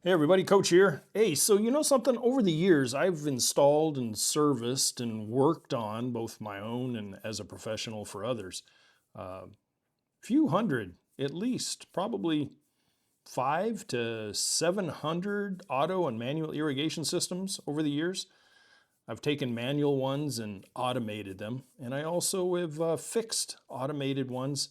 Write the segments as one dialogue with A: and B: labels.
A: Hey everybody, Coach here. Hey, so you know something? Over the years, I've installed and serviced and worked on both my own and as a professional for others. A few hundred, at least, probably 5 to 700 auto and manual irrigation systems over the years. I've taken manual ones and automated them, and I also have fixed automated ones.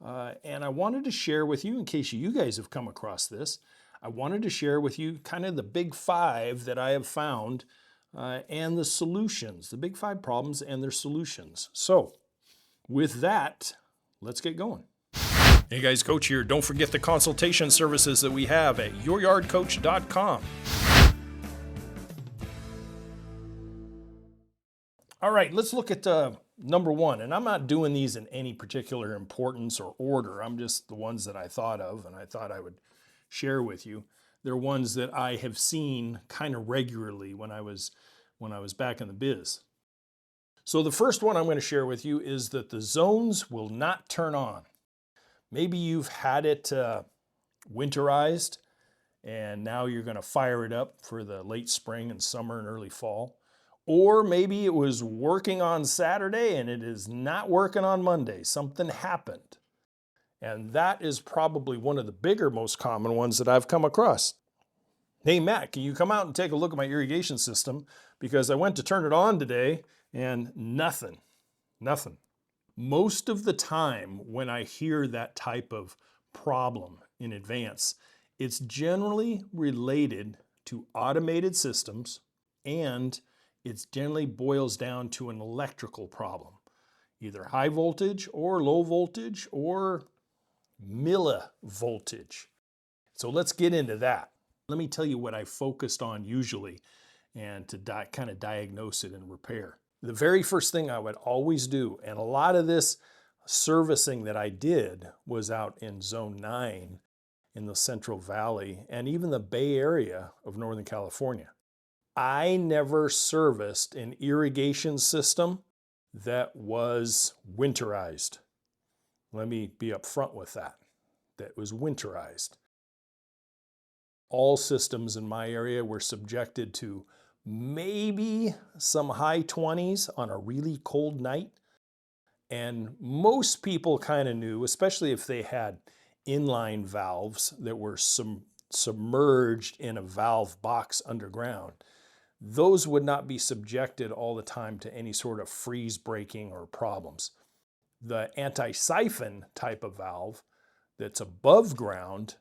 A: And I wanted to share with you, in case you guys have come across this, I wanted to share with you kind of the big five that I have found and the solutions, the big five problems and their solutions. So with that, let's get going. Hey guys, Coach here. Don't forget the consultation services that we have at youryardcoach.com. All right, let's look at number one. And I'm not doing these in any particular importance or order. I'm just the ones that I thought of and I thought I would share with you. They're ones that I have seen kind of regularly when I was back in the biz. So the first one I'm going to share with you is that the zones will not turn on. Maybe you've had it winterized and now you're going to fire it up for the late spring and summer and early fall. Or maybe it was working on Saturday and it is not working on Monday. Something happened. And that is probably one of the bigger, most common ones that I've come across. Hey, Matt, can you come out and take a look at my irrigation system? Because I went to turn it on today and nothing. Most of the time when I hear that type of problem in advance, it's generally related to automated systems, and it generally boils down to an electrical problem, either high voltage or low voltage or millivoltage. So let's get into that. Let me tell you what I focused on usually and to kind of diagnose it and repair. The very first thing I would always do, and a lot of this servicing that I did was out in Zone 9 in the Central Valley and even the Bay Area of Northern California. I never serviced an irrigation system that was winterized. Let me be upfront with that. That was winterized. All systems in my area were subjected to maybe some high 20s on a really cold night. And most people kind of knew, especially if they had inline valves that were submerged in a valve box underground, those would not be subjected all the time to any sort of freeze breaking or problems. The anti-siphon type of valve that's above ground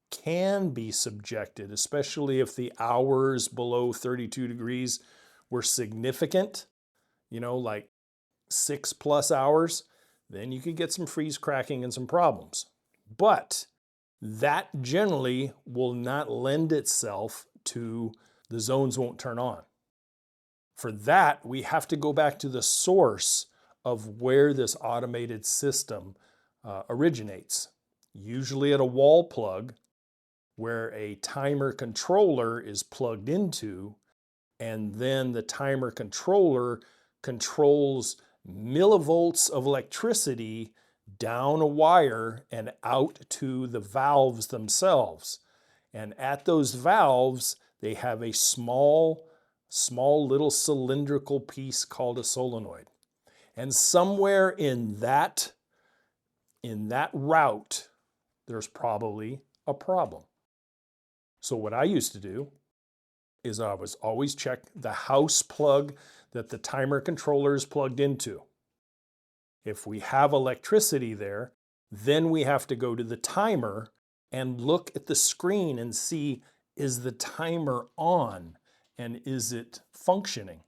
A: can be subjected, especially if the hours below 32 degrees were significant, like 6+ hours, then you could get some freeze cracking and some problems. But that generally will not lend itself to the zones won't turn on. For that, we have to go back to the source of where this automated system originates. Usually at a wall plug where a timer controller is plugged into, and then the timer controller controls millivolts of electricity down a wire and out to the valves themselves. And at those valves, they have a small little cylindrical piece called a solenoid. And somewhere in that route, there's probably a problem. So what I used to do is I was always check the house plug that the timer controller is plugged into. If we have electricity there, then we have to go to the timer and look at the screen and see, is the timer on and is it functioning?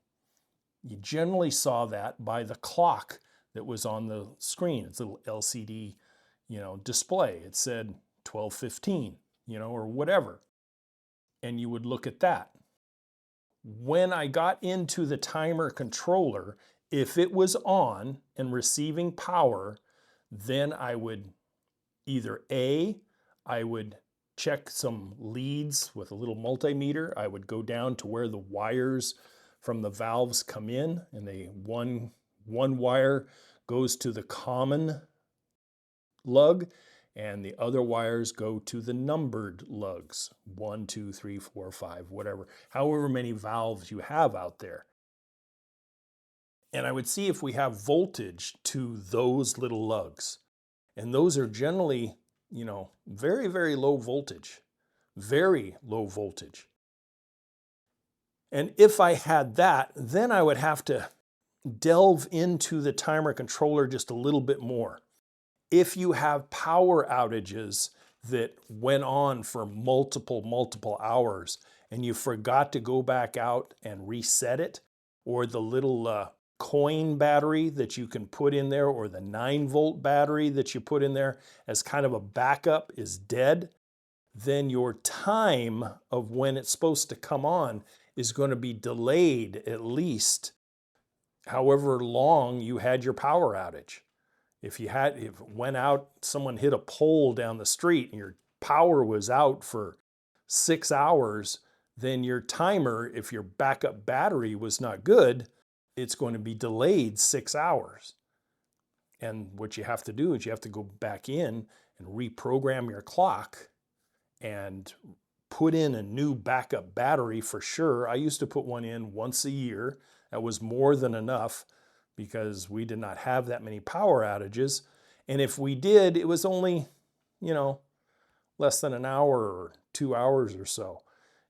A: You generally saw that by the clock that was on the screen. It's a little LCD, display. It said 12:15, or whatever. And you would look at that. When I got into the timer controller, if it was on and receiving power, then I would either I would check some leads with a little multimeter. I would go down to where the wires from the valves come in, and one wire goes to the common lug, and the other wires go to the numbered lugs, 1, 2, 3, 4, 5, whatever, however many valves you have out there. And I would see if we have voltage to those little lugs. And those are generally, very, very low voltage, very low voltage. And if I had that, then I would have to delve into the timer controller just a little bit more. If you have power outages that went on for multiple hours and you forgot to go back out and reset it, or the little coin battery that you can put in there, or the 9-volt battery that you put in there as kind of a backup is dead, then your time of when it's supposed to come on is going to be delayed at least however long you had your power outage. If it went out, someone hit a pole down the street and your power was out for 6 hours, then your timer, if your backup battery was not good, it's going to be delayed 6 hours. And what you have to do is you have to go back in and reprogram your clock and put in a new backup battery for sure. I used to put one in once a year. That was more than enough because we did not have that many power outages. And if we did, it was only, less than an hour or 2 hours or so.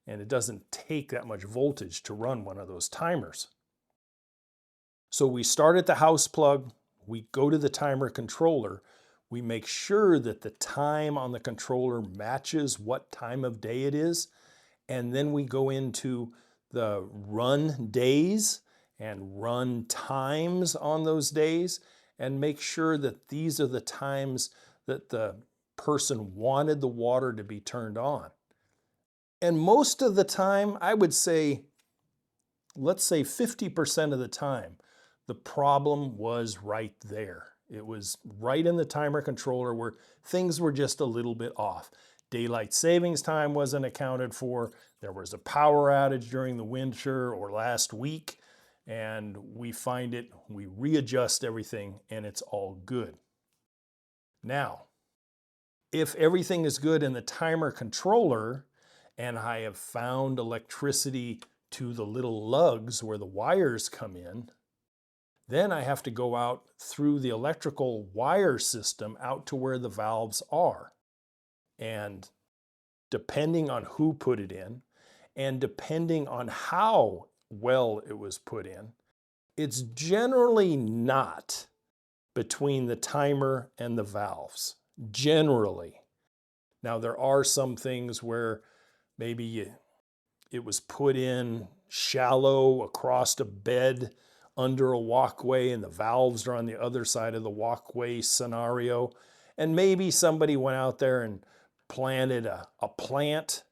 A: And it doesn't take that much voltage to run one of those timers. So we start at the house plug, we go to the timer controller, we make sure that the time on the controller matches what time of day it is, and then we go into the run days and run times on those days and make sure that these are the times that the person wanted the water to be turned on. And most of the time, I would say, let's say 50% of the time, the problem was right there. It was right in the timer controller where things were just a little bit off. Daylight savings time wasn't accounted for. There was a power outage during the winter or last week, and we readjust everything, and it's all good. Now, if everything is good in the timer controller, and I have found electricity to the little lugs where the wires come in, then I have to go out through the electrical wire system out to where the valves are. And depending on who put it in, and depending on how well it was put in, it's generally not between the timer and the valves, generally. Now, there are some things where maybe it was put in shallow across a bed under a walkway and the valves are on the other side of the walkway scenario. And maybe somebody went out there and planted a plant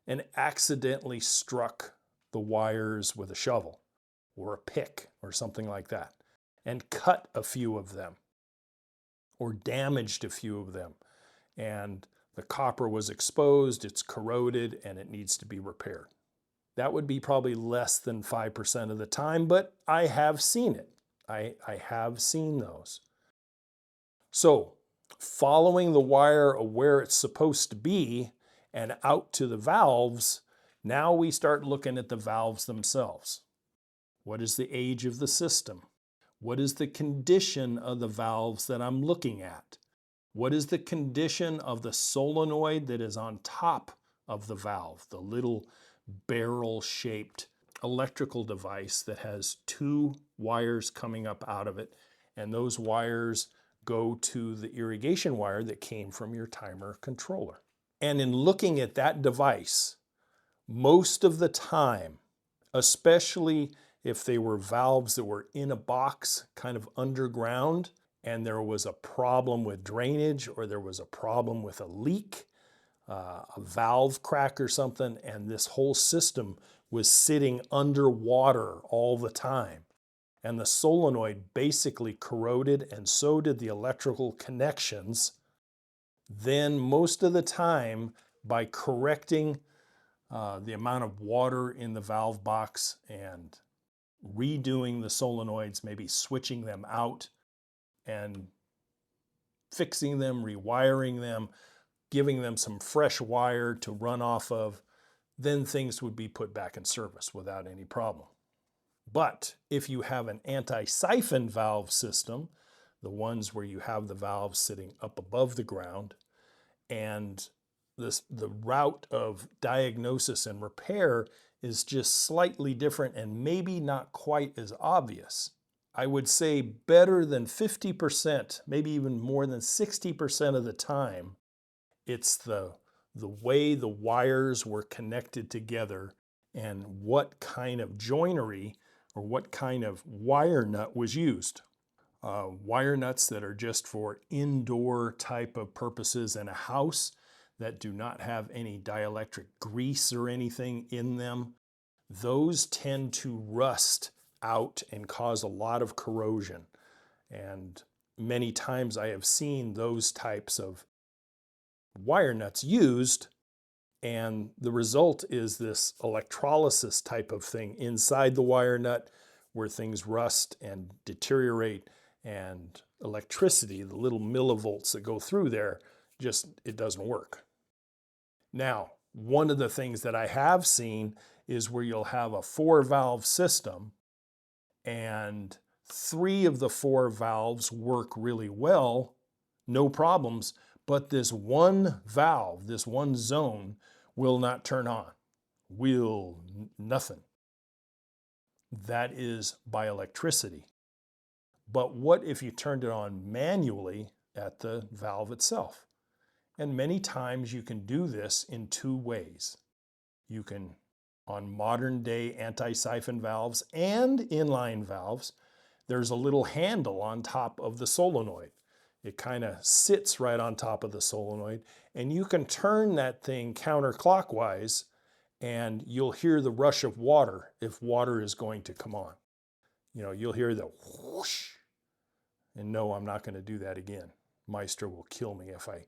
A: and accidentally struck the wires with a shovel or a pick or something like that and cut a few of them or damaged a few of them. And the copper was exposed, it's corroded, and it needs to be repaired. That would be probably less than 5% of the time, but I have seen it. I have seen those. So following the wire where it's supposed to be and out to the valves, now we start looking at the valves themselves. What is the age of the system? What is the condition of the valves that I'm looking at? What is the condition of the solenoid that is on top of the valve, the little barrel-shaped electrical device that has 2 wires coming up out of it, and those wires go to the irrigation wire that came from your timer controller. And in looking at that device, most of the time, especially if they were valves that were in a box kind of underground, and there was a problem with drainage or there was a problem with a leak, a valve crack or something, and this whole system was sitting underwater all the time. And the solenoid basically corroded, and so did the electrical connections. Then most of the time, by correcting the amount of water in the valve box and redoing the solenoids, maybe switching them out and fixing them, rewiring them, giving them some fresh wire to run off of, then things would be put back in service without any problem. But if you have an anti-siphon valve system, the ones where you have the valves sitting up above the ground, and the route of diagnosis and repair is just slightly different and maybe not quite as obvious, I would say better than 50%, maybe even more than 60% of the time, it's the way the wires were connected together and what kind of joinery or what kind of wire nut was used. Wire nuts that are just for indoor type of purposes in a house that do not have any dielectric grease or anything in them, those tend to rust out and cause a lot of corrosion. And many times I have seen those types of wire nuts used, and the result is this electrolysis type of thing inside the wire nut where things rust and deteriorate, and electricity, the little millivolts that go through there, just it doesn't work. Now, one of the things that I have seen is where you'll have a 4-valve system and 3 of the 4 valves work really well, no problems, but this one valve, this one zone will not turn on, nothing. That is by electricity. But what if you turned it on manually at the valve itself? And many times you can do this in 2 ways. You can, on modern day anti-siphon valves and inline valves, there's a little handle on top of the solenoid. It kind of sits right on top of the solenoid, and you can turn that thing counterclockwise and you'll hear the rush of water if water is going to come on. You know, you'll hear the whoosh. And no, I'm not going to do that again. Meister will kill me if I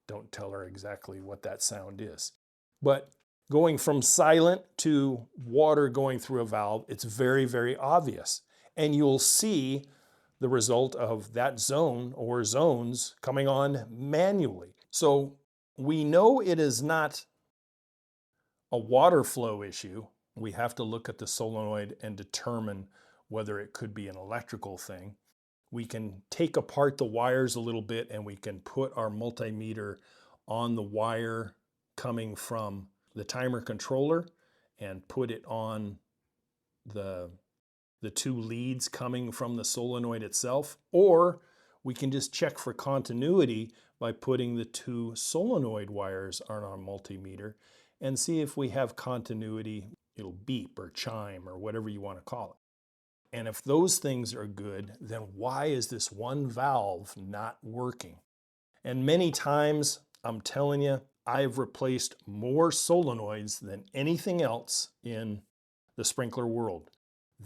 A: don't tell her exactly what that sound is. But going from silent to water going through a valve, it's very, very obvious. And you'll see the result of that zone or zones coming on manually. So we know it is not a water flow issue. We have to look at the solenoid and determine whether it could be an electrical thing. We can take apart the wires a little bit and we can put our multimeter on the wire coming from the timer controller and put it on the 2 leads coming from the solenoid itself, or we can just check for continuity by putting the 2 solenoid wires on our multimeter and see if we have continuity. It'll beep or chime or whatever you want to call it. And if those things are good, then why is this one valve not working? And many times, I'm telling you, I've replaced more solenoids than anything else in the sprinkler world.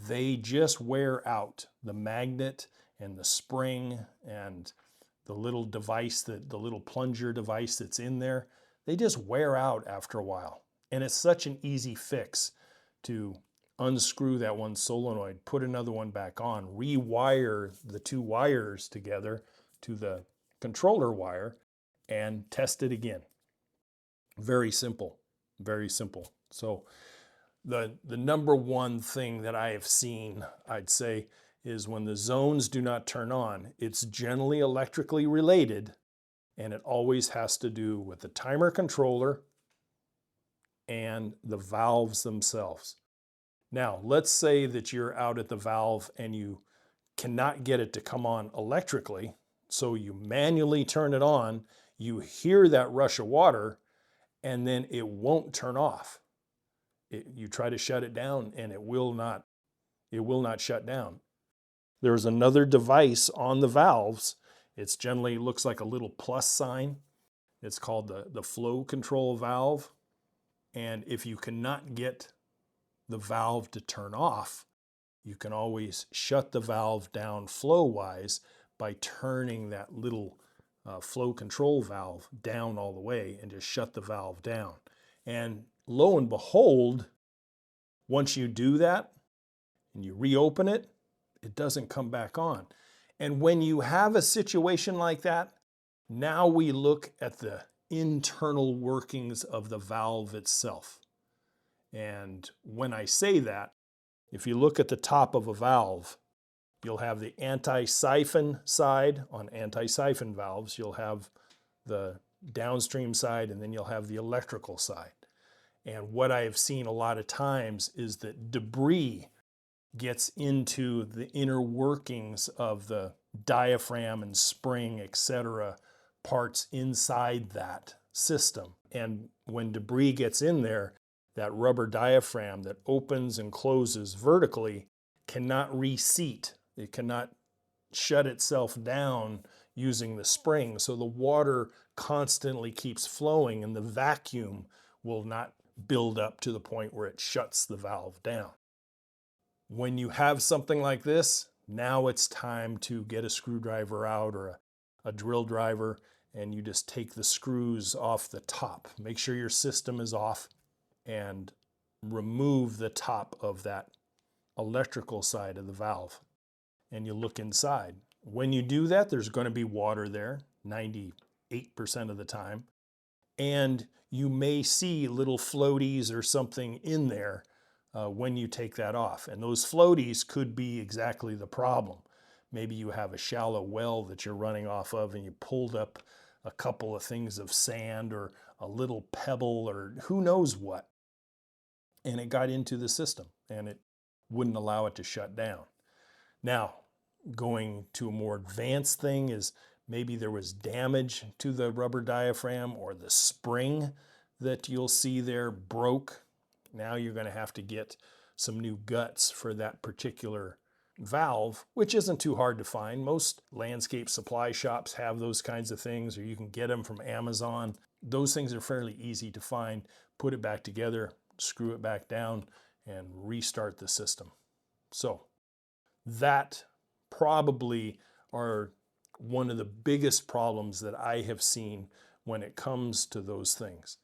A: They just wear out. The magnet and the spring and the little device, the little plunger device that's in there, they just wear out after a while. And it's such an easy fix to unscrew that one solenoid, put another one back on, rewire the 2 wires together to the controller wire, and test it again. Very simple, very simple. So the number one thing that I have seen, I'd say, is when the zones do not turn on, it's generally electrically related, and it always has to do with the timer controller and the valves themselves. Now, let's say that you're out at the valve and you cannot get it to come on electrically, so you manually turn it on, you hear that rush of water, and then it won't turn off. You try to shut it down and it will not shut down. There's another device on the valves. It's generally looks like a little plus sign. It's called the flow control valve. And if you cannot get the valve to turn off, you can always shut the valve down flow-wise by turning that little flow control valve down all the way and just shut the valve down. And lo and behold, once you do that and you reopen it, it doesn't come back on. And when you have a situation like that, now we look at the internal workings of the valve itself. And when I say that, if you look at the top of a valve, you'll have the anti-siphon side. On anti-siphon valves, you'll have the downstream side, and then you'll have the electrical side. And what I have seen a lot of times is that debris gets into the inner workings of the diaphragm and spring, etc., parts inside that system. And when debris gets in there, that rubber diaphragm that opens and closes vertically cannot reseat. It cannot shut itself down using the spring. So the water constantly keeps flowing and the vacuum will not build up to the point where it shuts the valve down. When you have something like this, now it's time to get a screwdriver out or a drill driver, and you just take the screws off the top. Make sure your system is off and remove the top of that electrical side of the valve. And you look inside. When you do that, there's going to be water there 98% of the time. And you may see little floaties or something in there when you take that off. And those floaties could be exactly the problem. Maybe you have a shallow well that you're running off of and you pulled up a couple of things of sand or a little pebble or who knows what. And it got into the system and it wouldn't allow it to shut down. Now, going to a more advanced thing is maybe there was damage to the rubber diaphragm or the spring that you'll see there broke. Now you're going to have to get some new guts for that particular valve, which isn't too hard to find. Most landscape supply shops have those kinds of things, or you can get them from Amazon. Those things are fairly easy to find. Put it back together, screw it back down, and restart the system. So that probably are one of the biggest problems that I have seen when it comes to those things.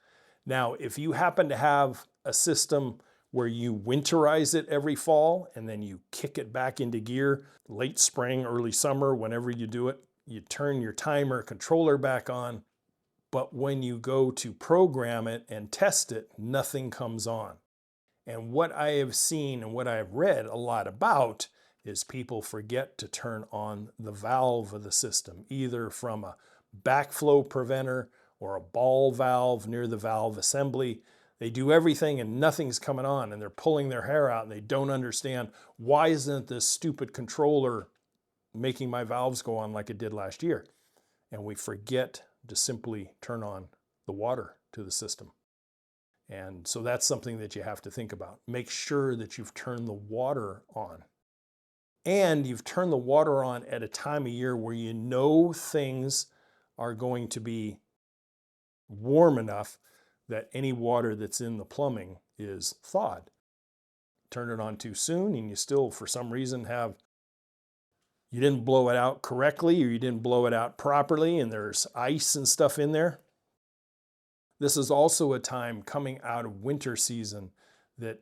A: Now, if you happen to have a system where you winterize it every fall and then you kick it back into gear late spring, early summer, whenever you do it, you turn your timer controller back on, but when you go to program it and test it, nothing comes on. And what I have seen and what I've read a lot about is people forget to turn on the valve of the system, either from a backflow preventer or a ball valve near the valve assembly. They do everything and nothing's coming on, and they're pulling their hair out and they don't understand, why isn't this stupid controller making my valves go on like it did last year? And we forget to simply turn on the water to the system. And so that's something that you have to think about. Make sure that you've turned the water on. And you've turned the water on at a time of year where you know things are going to be warm enough that any water that's in the plumbing is thawed. Turn it on too soon and you still, for some reason, you didn't blow it out correctly or you didn't blow it out properly and there's ice and stuff in there. This is also a time coming out of winter season that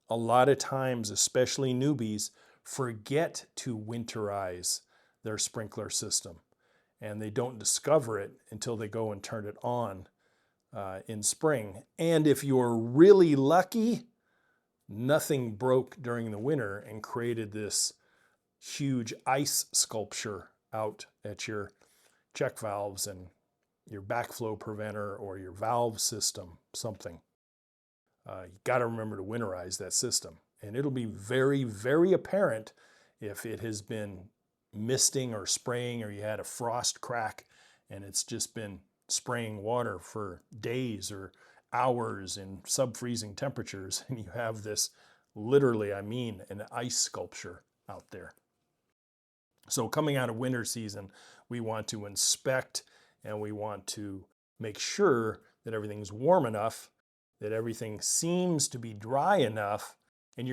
A: a lot of times, especially newbies, forget to winterize their sprinkler system. And they don't discover it until they go and turn it on in spring. And if you're really lucky, nothing broke during the winter and created this huge ice sculpture out at your check valves and your backflow preventer or your valve system, something. You got to remember to winterize that system. And it'll be very, very apparent if it has been misting or spraying or you had a frost crack and it's just been spraying water for days or hours in sub-freezing temperatures and you have this, literally, I mean, an ice sculpture out there. So coming out of winter season, we want to inspect and we want to make sure that everything's warm enough, that everything seems to be dry enough, and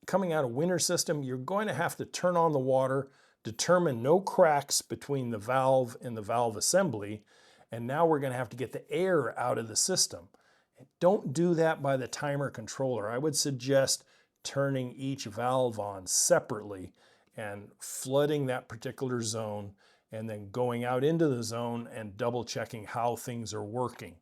A: coming out of winter system, you're going to have to turn on the water, determine no cracks between the valve and the valve assembly, and now we're going to have to get the air out of the system. Don't do that by the timer controller. I would suggest turning each valve on separately and flooding that particular zone, and then going out into the zone and double checking how things are working.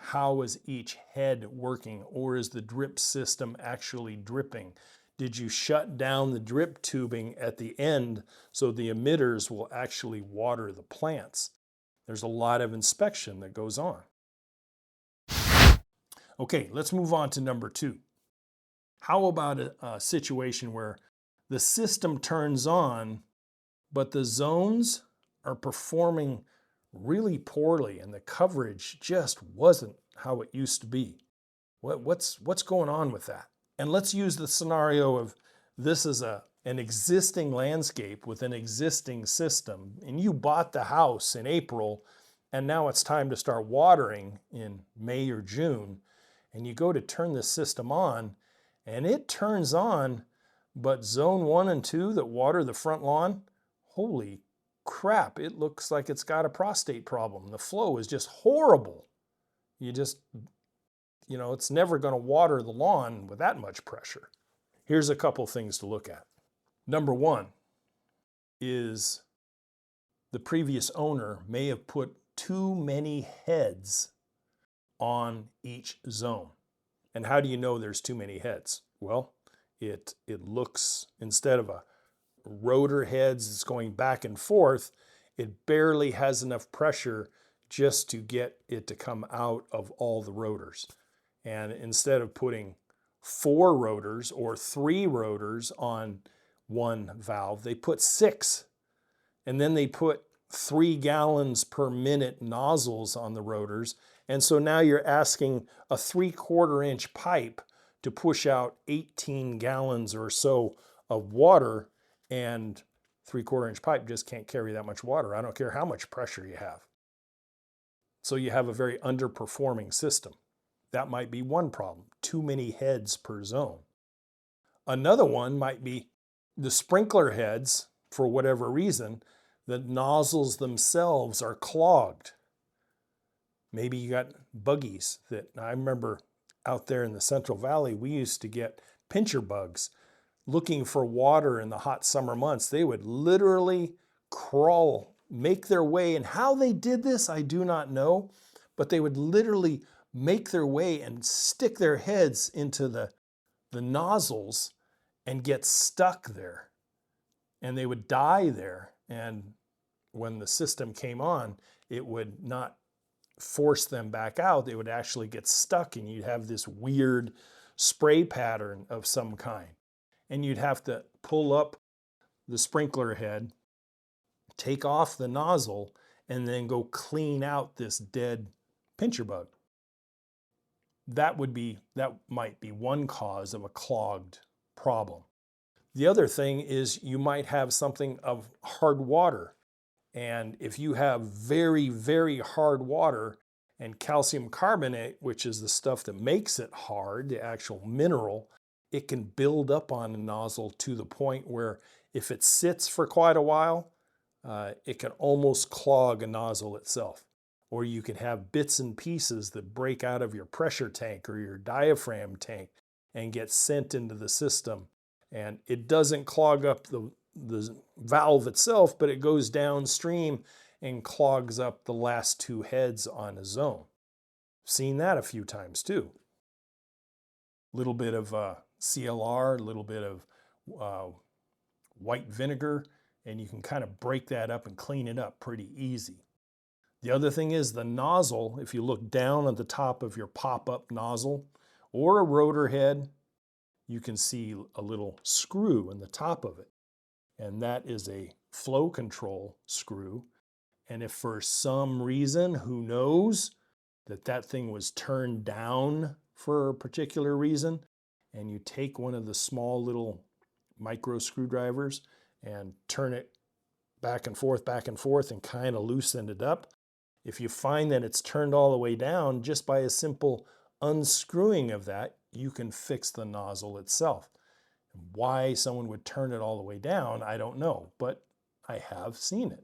A: How is each head working, or is the drip system actually dripping? Did you shut down the drip tubing at the end so the emitters will actually water the plants? There's a lot of inspection that goes on. Okay, let's move on to number 2. How about a situation where the system turns on, but the zones are performing really poorly and the coverage just wasn't how it used to be? What's going on with that? And let's use the scenario of this is an existing landscape with an existing system, and you bought the house in April, and now it's time to start watering in May or June, and you go to turn the system on, and it turns on, but zone 1 and 2 that water the front lawn, holy crap, it looks like it's got a prostate problem. The flow is just horrible. It's never going to water the lawn with that much pressure. Here's a couple things to look at. Number 1 is the previous owner may have put too many heads on each zone. And how do you know there's too many heads? Well, it looks, instead of a rotor heads that's going back and forth, it barely has enough pressure just to get it to come out of all the rotors. And instead of putting 4 rotors or 3 rotors on one valve, they put 6. And then they put 3 gallons per minute nozzles on the rotors. And so now you're asking a 3/4 inch pipe to push out 18 gallons or so of water, and 3/4 inch pipe just can't carry that much water. I don't care how much pressure you have. So you have a very underperforming system. That might be one problem, too many heads per zone. Another one might be the sprinkler heads, for whatever reason, the nozzles themselves are clogged. Maybe you got buggies that, I remember out there in the Central Valley, we used to get pincher bugs looking for water in the hot summer months. They would literally crawl, make their way, and how they did this, I do not know, but they would literally make their way and stick their heads into the nozzles and get stuck there. And they would die there. And when the system came on, it would not force them back out. They would actually get stuck, and you'd have this weird spray pattern of some kind. And you'd have to pull up the sprinkler head, take off the nozzle, and then go clean out this dead pincher bug. That might be one cause of a clogged problem. The other thing is you might have something of hard water. And if you have very, very hard water and calcium carbonate, which is the stuff that makes it hard, the actual mineral, it can build up on a nozzle to the point where if it sits for quite a while, it can almost clog a nozzle itself. Or you can have bits and pieces that break out of your pressure tank or your diaphragm tank and get sent into the system. And it doesn't clog up the valve itself, but it goes downstream and clogs up the last 2 heads on a zone. Seen that a few times too. Little bit of CLR, a little bit of white vinegar, and you can kind of break that up and clean it up pretty easy. The other thing is the nozzle. If you look down at the top of your pop-up nozzle or a rotor head, you can see a little screw in the top of it. And that is a flow control screw. And if for some reason, who knows, that thing was turned down for a particular reason, and you take one of the small little micro screwdrivers and turn it back and forth, and kind of loosen it up. If you find that it's turned all the way down, just by a simple unscrewing of that, you can fix the nozzle itself. Why someone would turn it all the way down, I don't know, but I have seen it.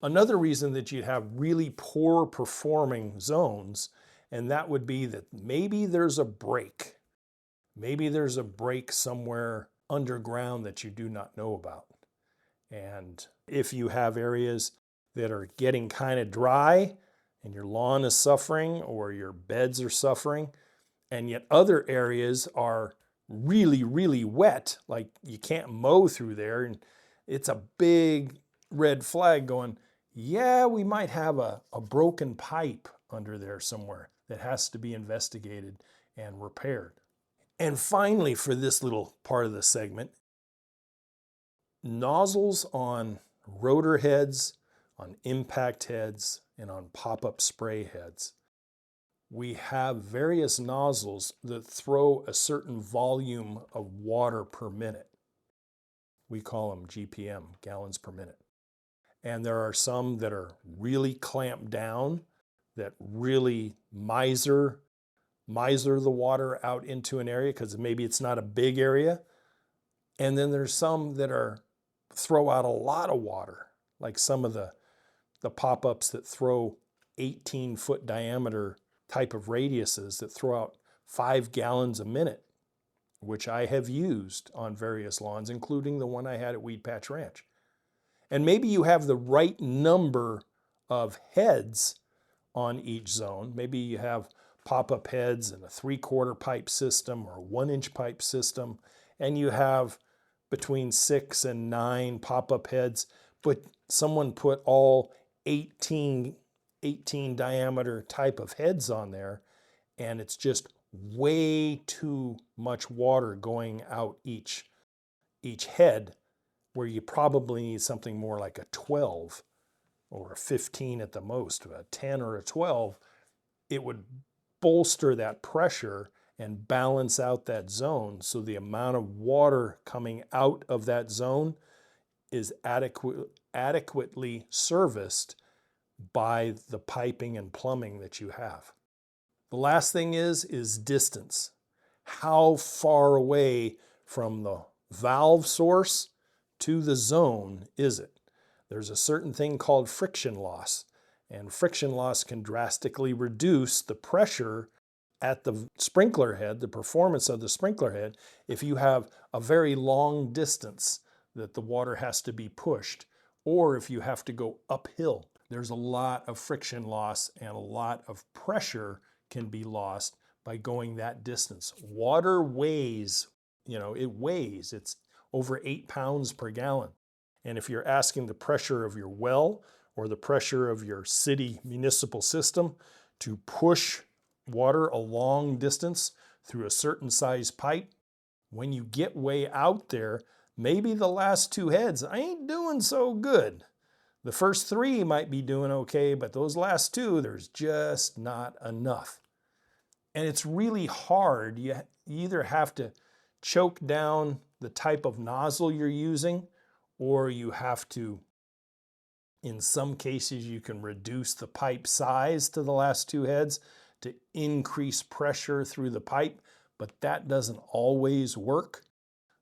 A: Another reason that you'd have really poor performing zones, and that would be that maybe there's a break. Maybe there's a break somewhere underground that you do not know about. And if you have areas that are getting kind of dry and your lawn is suffering or your beds are suffering, and yet other areas are really, really wet, like you can't mow through there, and it's a big red flag going, yeah, we might have a broken pipe under there somewhere that has to be investigated and repaired. And finally, for this little part of the segment, nozzles on rotor heads, on impact heads, and on pop-up spray heads. We have various nozzles that throw a certain volume of water per minute. We call them GPM, gallons per minute. And there are some that are really clamped down, that really miser the water out into an area because maybe it's not a big area. And then there's some that throw out a lot of water, like some of the pop-ups that throw 18-foot diameter type of radiuses that throw out 5 gallons a minute, which I have used on various lawns, including the one I had at Weed Patch Ranch. And maybe you have the right number of heads on each zone. Maybe you have pop-up heads and a 3/4 pipe system or a 1-inch pipe system, and you have between 6 and 9 pop-up heads, but someone put all 18 diameter type of heads on there, and it's just way too much water going out each head, where you probably need something more like a 12 or a 15 at the most. A 10 or a 12, it would bolster that pressure and balance out that zone, so the amount of water coming out of that zone is adequately serviced by the piping and plumbing that you have. The last thing is distance. How far away from the valve source to the zone is it? There's a certain thing called friction loss, and friction loss can drastically reduce the pressure at the sprinkler head, the performance of the sprinkler head, if you have a very long distance that the water has to be pushed, or if you have to go uphill. There's a lot of friction loss and a lot of pressure can be lost by going that distance. Water weighs, it's over 8 pounds per gallon. And if you're asking the pressure of your well or the pressure of your city municipal system to push water a long distance through a certain size pipe, when you get way out there, maybe the last 2 heads ain't doing so good. The first 3 might be doing okay, but those last 2, there's just not enough. And it's really hard. You either have to choke down the type of nozzle you're using, or you have to, in some cases, you can reduce the pipe size to the last 2 heads to increase pressure through the pipe, but that doesn't always work.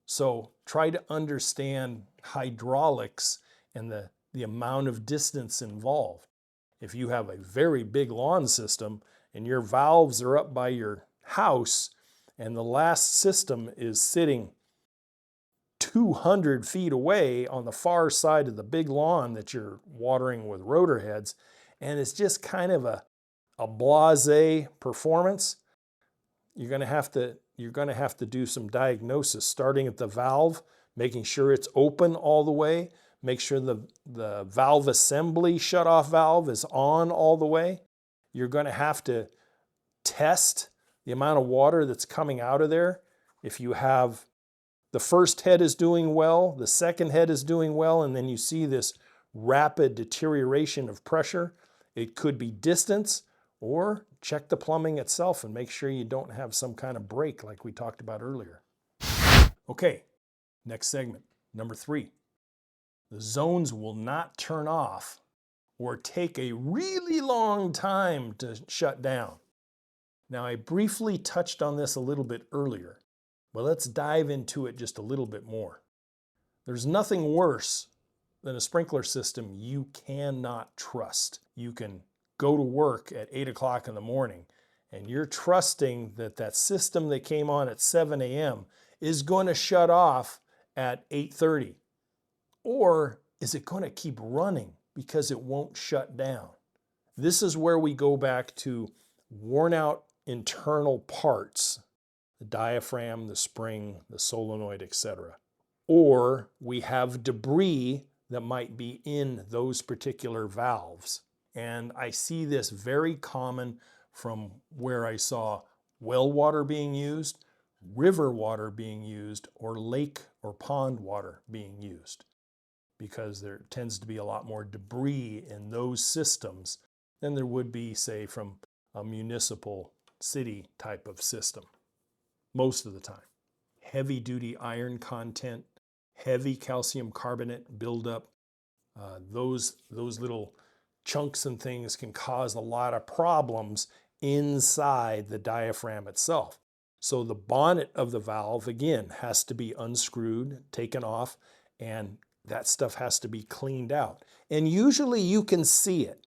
A: So try to understand hydraulics and the amount of distance involved. If you have a very big lawn system and your valves are up by your house and the last system is sitting 200 feet away on the far side of the big lawn that you're watering with rotor heads, and it's just kind of a blasé performance, you're going to have to do some diagnosis, starting at the valve, making sure it's open all the way, make sure the valve assembly shutoff valve is on all the way. You're going to have to test the amount of water that's coming out of there. If you have the first head is doing well, the second head is doing well, and then you see this rapid deterioration of pressure, it could be distance, or check the plumbing itself and make sure you don't have some kind of break like we talked about earlier. Okay, next segment, number 3. The zones will not turn off or take a really long time to shut down. Now, I briefly touched on this a little bit earlier, but let's dive into it just a little bit more. There's nothing worse than a sprinkler system you cannot trust. You can go to work at 8 o'clock in the morning and you're trusting that that system that came on at 7 a.m. is going to shut off at 8:30? Or is it going to keep running because it won't shut down? This is where we go back to worn out internal parts, the diaphragm, the spring, the solenoid, etc. Or we have debris that might be in those particular valves. And I see this very common from where I saw well water being used, river water being used, or lake or pond water being used, because there tends to be a lot more debris in those systems than there would be, say, from a municipal city type of system, most of the time. Heavy duty iron content, heavy calcium carbonate buildup, those little chunks and things can cause a lot of problems inside the diaphragm itself. So the bonnet of the valve, again, has to be unscrewed, taken off, and that stuff has to be cleaned out. And usually you can see it.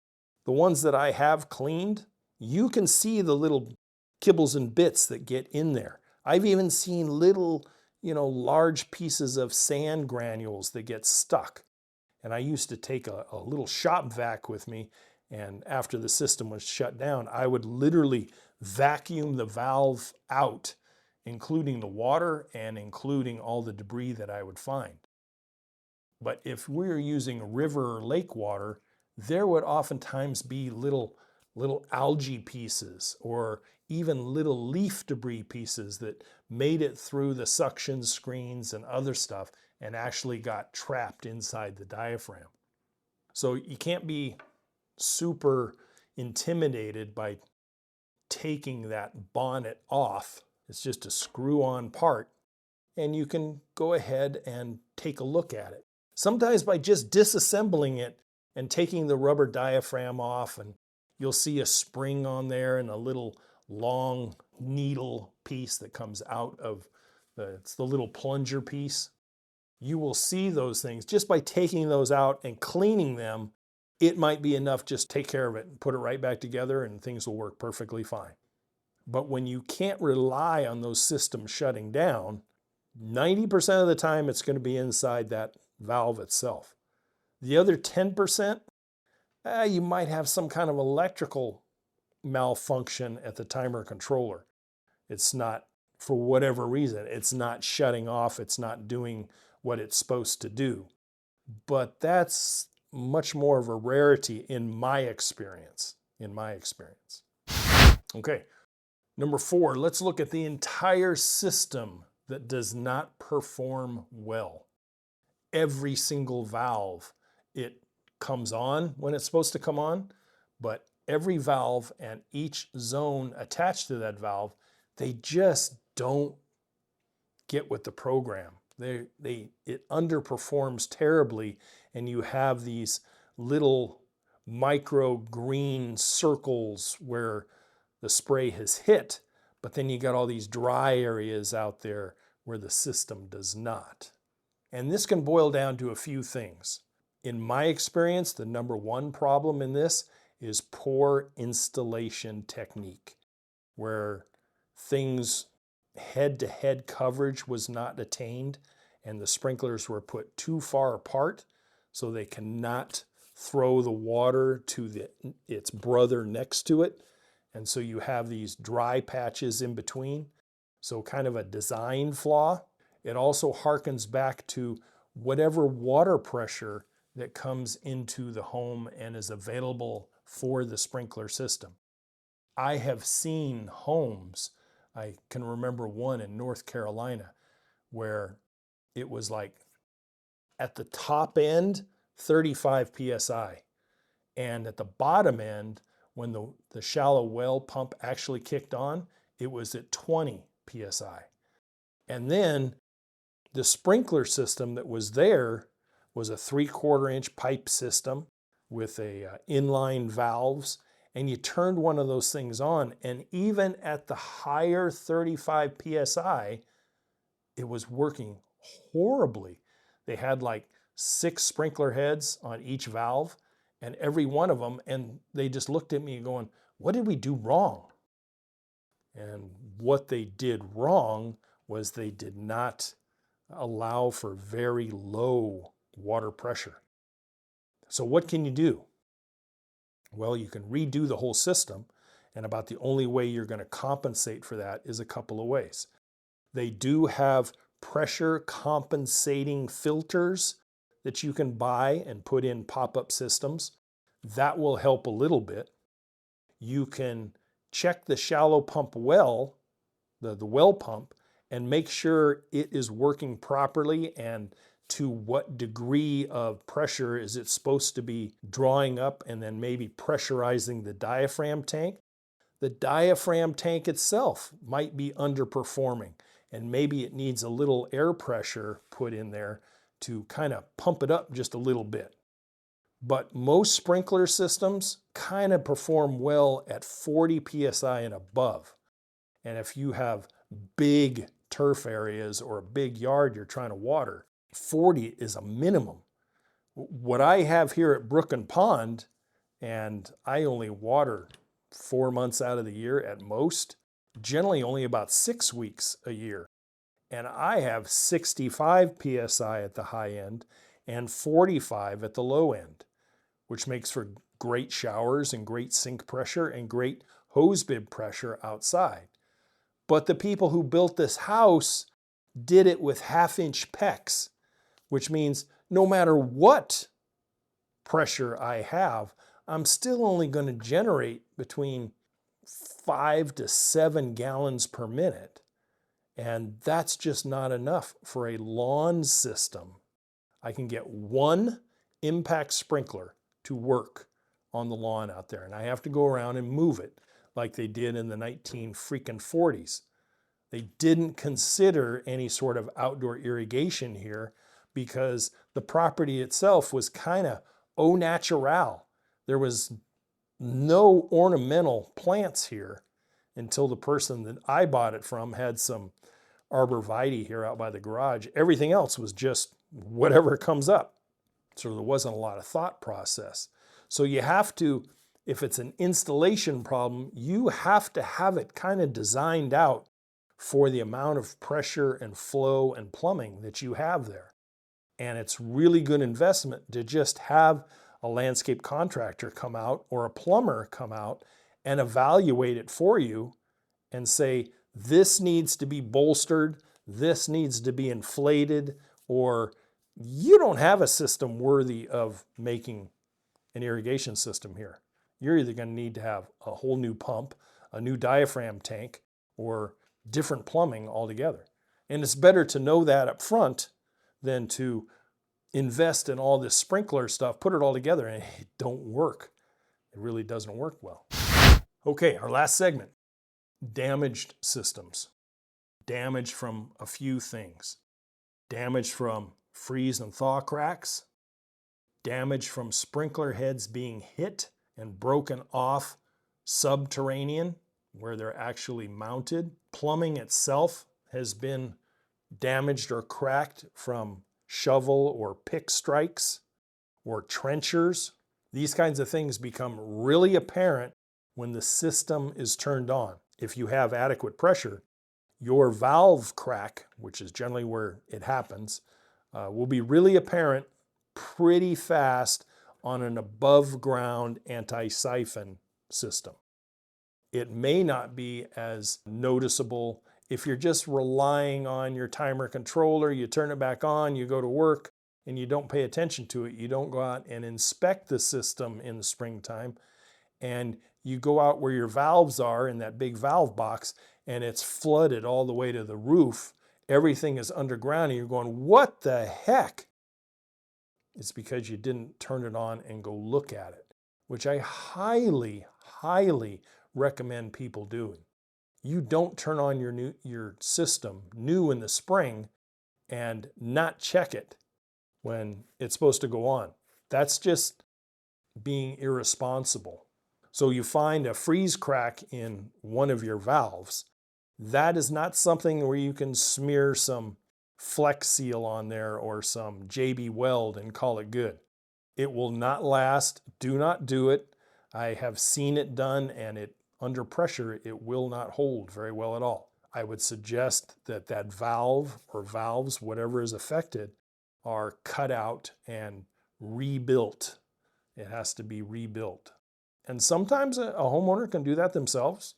A: The ones that I have cleaned, you can see the little kibbles and bits that get in there. I've even seen little, large pieces of sand granules that get stuck. And I used to take a little shop vac with me, and after the system was shut down, I would literally vacuum the valve out, including the water and including all the debris that I would find. But if we're using river or lake water, there would oftentimes be little algae pieces or even little leaf debris pieces that made it through the suction screens and other stuff and actually got trapped inside the diaphragm. So you can't be super intimidated by taking that bonnet off. It's just a screw-on part, and you can go ahead and take a look at it. Sometimes by just disassembling it and taking the rubber diaphragm off, and you'll see a spring on there and a little long needle piece that comes out of it's the little plunger piece. You will see those things just by taking those out and cleaning them. It might be enough, just take care of it and put it right back together and things will work perfectly fine. But when you can't rely on those systems shutting down, 90% of the time it's going to be inside that valve itself. The other 10%, you might have some kind of electrical malfunction at the timer controller. It's not, for whatever reason, it's not shutting off, it's not doing what it's supposed to do. But that's much more of a rarity in my experience. Okay, number 4, let's look at the entire system that does not perform well. Every single valve, it comes on when it's supposed to come on, but every valve and each zone attached to that valve, they just don't get with the program. It underperforms terribly, and you have these little micro green circles where the spray has hit, but then you got all these dry areas out there where the system does not. And this can boil down to a few things. In my experience, the number one problem in this is poor installation technique, where things head-to-head coverage was not attained and the sprinklers were put too far apart so they cannot throw the water to its brother next to it. And so you have these dry patches in between. So kind of a design flaw. It also harkens back to whatever water pressure that comes into the home and is available for the sprinkler system. I have seen homes, I can remember one in North Carolina, where it was like at the top end, 35 PSI. And at the bottom end, when the shallow well pump actually kicked on, it was at 20 PSI. And then the sprinkler system that was there was a 3/4 inch pipe system with a inline valves. And you turned one of those things on, and even at the higher 35 PSI, it was working horribly. They had like 6 sprinkler heads on each valve, and every one of them, and they just looked at me going, what did we do wrong? And what they did wrong was they did not allow for very low water pressure. So what can you do? Well, you can redo the whole system, and about the only way you're going to compensate for that is a couple of ways. They do have pressure compensating filters that you can buy and put in pop-up systems. That will help a little bit. You can check the shallow pump well, the well pump, and make sure it is working properly and to what degree of pressure is it supposed to be drawing up, and then maybe pressurizing the diaphragm tank. The diaphragm tank itself might be underperforming, and maybe it needs a little air pressure put in there to kind of pump it up just a little bit. But most sprinkler systems kind of perform well at 40 psi and above. And if you have big turf areas or a big yard you're trying to water, 40 is a minimum. What I have here at Brook and Pond, and I only water 4 months out of the year at most, generally only about 6 weeks a year. And I have 65 psi at the high end and 45 at the low end, which makes for great showers and great sink pressure and great hose bib pressure outside. But the people who built this house did it with 1/2-inch PEX, which means no matter what pressure I have, I'm still only going to generate between 5 to 7 gallons per minute. And that's just not enough for a lawn system. I can get one impact sprinkler to work on the lawn out there, and I have to go around and move it like they did in the 1940s. They didn't consider any sort of outdoor irrigation here because the property itself was kind of au naturel. There was no ornamental plants here until the person that I bought it from had some arborvitae here out by the garage. Everything else was just whatever comes up. So there wasn't a lot of thought process. So you have to, if it's an installation problem, you have to have it kind of designed out for the amount of pressure and flow and plumbing that you have there. And it's really good investment to just have a landscape contractor come out or a plumber come out and evaluate it for you and say, this needs to be bolstered, this needs to be inflated, or you don't have a system worthy of making an irrigation system here. You're either going to need to have a whole new pump, a new diaphragm tank, or different plumbing altogether. And it's better to know that up front than to invest in all this sprinkler stuff, put it all together, and it don't work. It really doesn't work well. Okay, our last segment, damaged systems. Damage from a few things. Damage from freeze and thaw cracks. Damage from sprinkler heads being hit and broken off subterranean, where they're actually mounted. Plumbing itself has been damaged or cracked from shovel or pick strikes or trenchers. These kinds of things become really apparent when the system is turned on. If you have adequate pressure, your valve crack, which is generally where it happens, will be really apparent pretty fast on an above ground anti-siphon system. It may not be as noticeable if you're just relying on your timer controller, you turn it back on, you go to work, and you don't pay attention to it. You don't go out and inspect the system in the springtime, and you go out where your valves are in that big valve box, and it's flooded all the way to the roof. Everything is underground, and you're going, what the heck? It's because you didn't turn it on and go look at it, which I highly, highly recommend people doing. You don't turn on your system new in the spring and not check it when it's supposed to go on. That's just being irresponsible. So you find a freeze crack in one of your valves. That is not something where you can smear some Flex Seal on there or some JB Weld and call it good. It will not last. Do not do it. I have seen it done and it under pressure, it will not hold very well at all. I would suggest that that valve or valves, whatever is affected, are cut out and rebuilt. It has to be rebuilt. And sometimes a homeowner can do that themselves.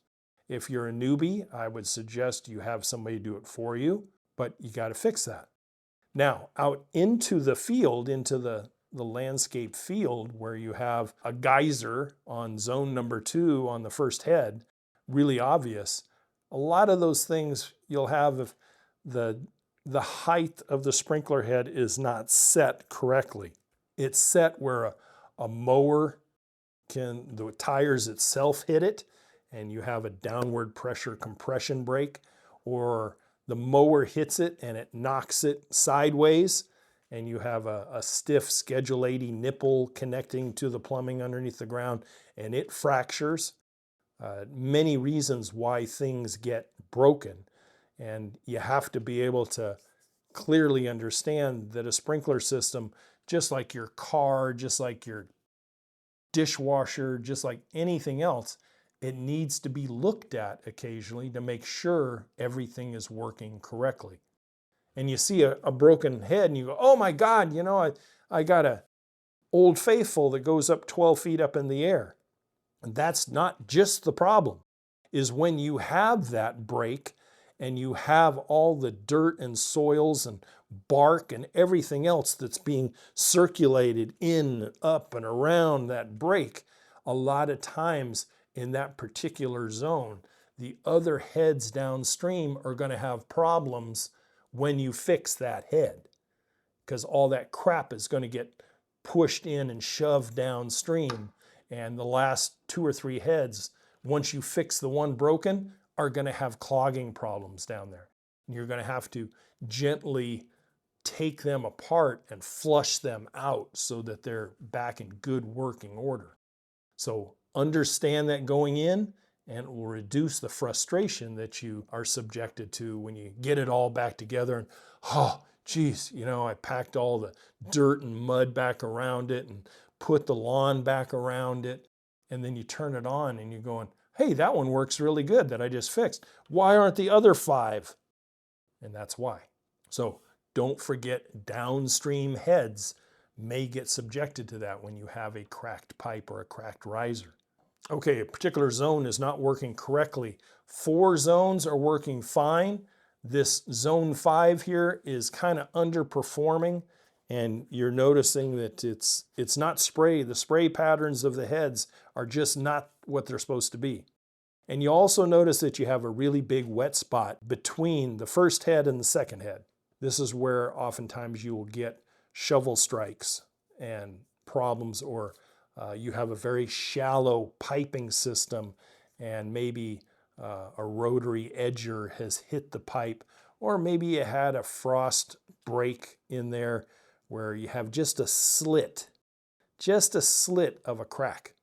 A: If you're a newbie, I would suggest you have somebody do it for you, but you got to fix that. Now, out into the field, into the landscape field where you have a geyser on zone number 2 on the first head, really obvious. A lot of those things you'll have if the height of the sprinkler head is not set correctly. It's set where a mower the tires itself hit it and you have a downward pressure compression brake, or the mower hits it and it knocks it sideways and you have a stiff Schedule 80 nipple connecting to the plumbing underneath the ground and it fractures. Many reasons why things get broken, and you have to be able to clearly understand that a sprinkler system, just like your car, just like your dishwasher, just like anything else, it needs to be looked at occasionally to make sure everything is working correctly. And you see a broken head and you go, oh my God, I got a Old Faithful that goes up 12 feet up in the air. And that's not just the problem, is when you have that break and you have all the dirt and soils and bark and everything else that's being circulated in, up, and around that break, a lot of times in that particular zone, the other heads downstream are going to have problems when you fix that head, because all that crap is going to get pushed in and shoved downstream. And the last 2 or 3 heads, once you fix the one broken, are going to have clogging problems down there. And you're going to have to gently take them apart and flush them out so that they're back in good working order. So understand that going in, and it will reduce the frustration that you are subjected to when you get it all back together and, oh, geez, I packed all the dirt and mud back around it and put the lawn back around it. And then you turn it on and you're going, hey, that one works really good that I just fixed. Why aren't the other 5? And that's why. So don't forget, downstream heads may get subjected to that when you have a cracked pipe or a cracked riser. Okay, a particular zone is not working correctly. 4 zones are working fine. This zone 5 here is kind of underperforming, and you're noticing that it's not spray. The spray patterns of the heads are just not what they're supposed to be. And you also notice that you have a really big wet spot between the first head and the second head. This is where oftentimes you will get shovel strikes and problems, or you have a very shallow piping system and maybe a rotary edger has hit the pipe, or maybe you had a frost break in there where you have just a slit of a crack.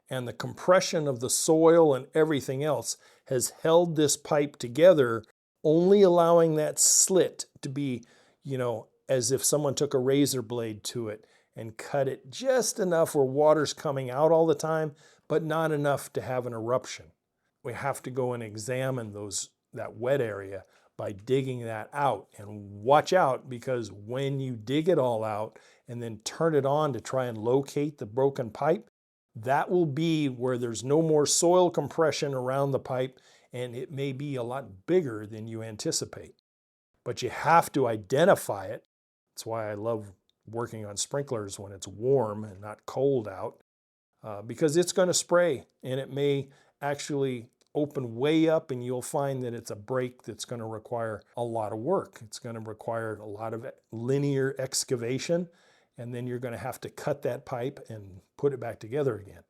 A: And the compression of the soil and everything else has held this pipe together, only allowing that slit to be, as if someone took a razor blade to it and cut it just enough where water's coming out all the time, but not enough to have an eruption. We have to go and examine that wet area by digging that out. And watch out, because when you dig it all out and then turn it on to try and locate the broken pipe, that will be where there's no more soil compression around the pipe, and it may be a lot bigger than you anticipate. But you have to identify it. That's why I love working on sprinklers when it's warm and not cold out, because it's going to spray, and it may actually open way up, and you'll find that it's a break that's going to require a lot of work. It's going to require a lot of linear excavation, and then you're going to have to cut that pipe and put it back together again.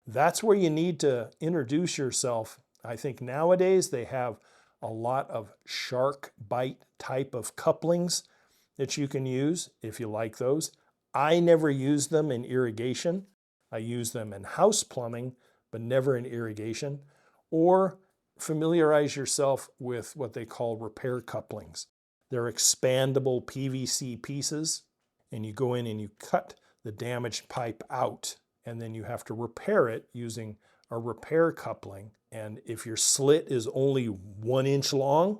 A: That's where you need to introduce yourself. I think nowadays they have a lot of shark bite type of couplings that you can use if you like those. I never use them in irrigation. I use them in house plumbing, but never in irrigation. Or familiarize yourself with what they call repair couplings. They're expandable PVC pieces, and you go in and you cut the damaged pipe out, and then you have to repair it using a repair coupling. And if your slit is only 1 inch long,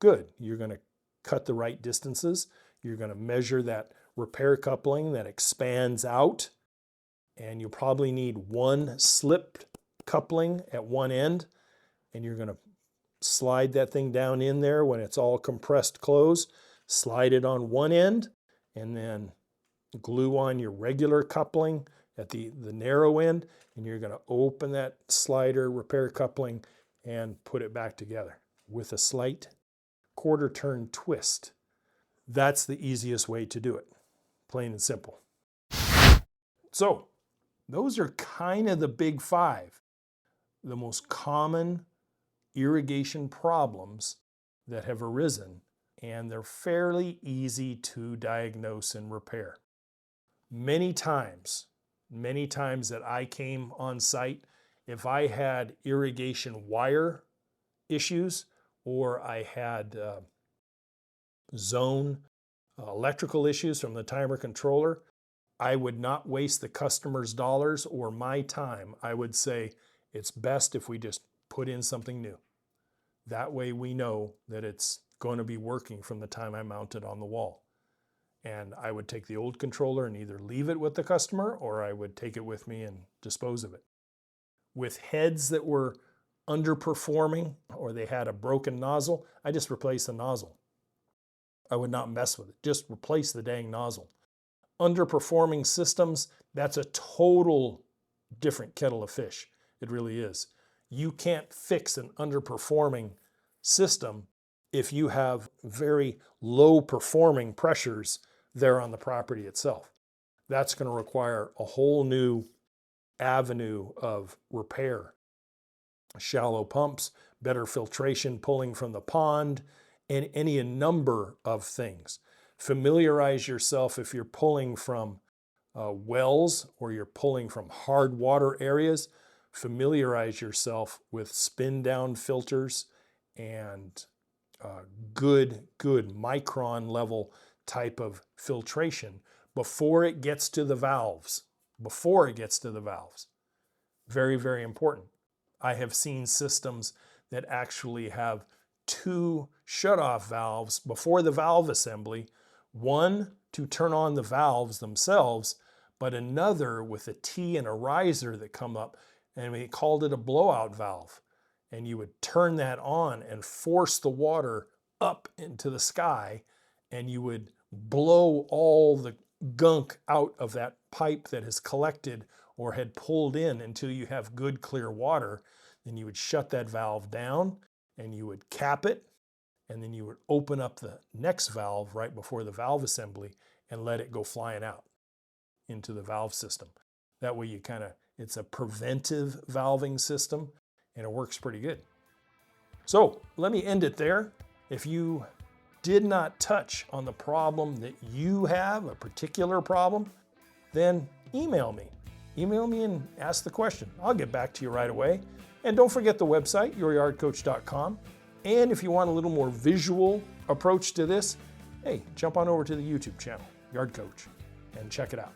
A: good. You're going to cut the right distances. You're going to measure that repair coupling that expands out. And you'll probably need 1 slipped coupling at one end. And you're going to slide that thing down in there when it's all compressed close. Slide it on one end and then glue on your regular coupling at the narrow end, and you're going to open that slider repair coupling and put it back together with a slight quarter turn twist. That's the easiest way to do it, plain and simple. So those are kind of the big 5, the most common irrigation problems that have arisen, and they're fairly easy to diagnose and repair. Many times that I came on site, if I had irrigation wire issues or I had zone electrical issues from the timer controller, I would not waste the customer's dollars or my time. I would say it's best if we just put in something new. That way we know that it's going to be working from the time I mount it on the wall. And I would take the old controller and either leave it with the customer or I would take it with me and dispose of it. With heads that were underperforming or they had a broken nozzle, I just replaced the nozzle. I would not mess with it. Just replace the dang nozzle. Underperforming systems, that's a total different kettle of fish. It really is. You can't fix an underperforming system if you have very low performing pressures there on the property itself. That's going to require a whole new avenue of repair. Shallow pumps, better filtration pulling from the pond, and any number of things. Familiarize yourself if you're pulling from wells or you're pulling from hard water areas. Familiarize yourself with spin down filters and good micron level type of filtration before it gets to the valves. Very, very important. I have seen systems that actually have 2 shutoff valves before the valve assembly, one to turn on the valves themselves, but another with a T and a riser that come up, and we called it a blowout valve. And you would turn that on and force the water up into the sky, and you would blow all the gunk out of that pipe that has collected or had pulled in until you have good clear water. Then you would shut that valve down and you would cap it, and then you would open up the next valve right before the valve assembly and let it go flying out into the valve system. That way it's a preventive valving system and it works pretty good. So let me end it there. If you did not touch on the problem that you have, a particular problem, then email me. Email me and ask the question. I'll get back to you right away. And don't forget the website, youryardcoach.com. And if you want a little more visual approach to this, hey, jump on over to the YouTube channel, Yard Coach, and check it out.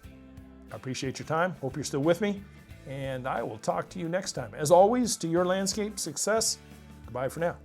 A: I appreciate your time. Hope you're still with me. And I will talk to you next time. As always, to your landscape success, goodbye for now.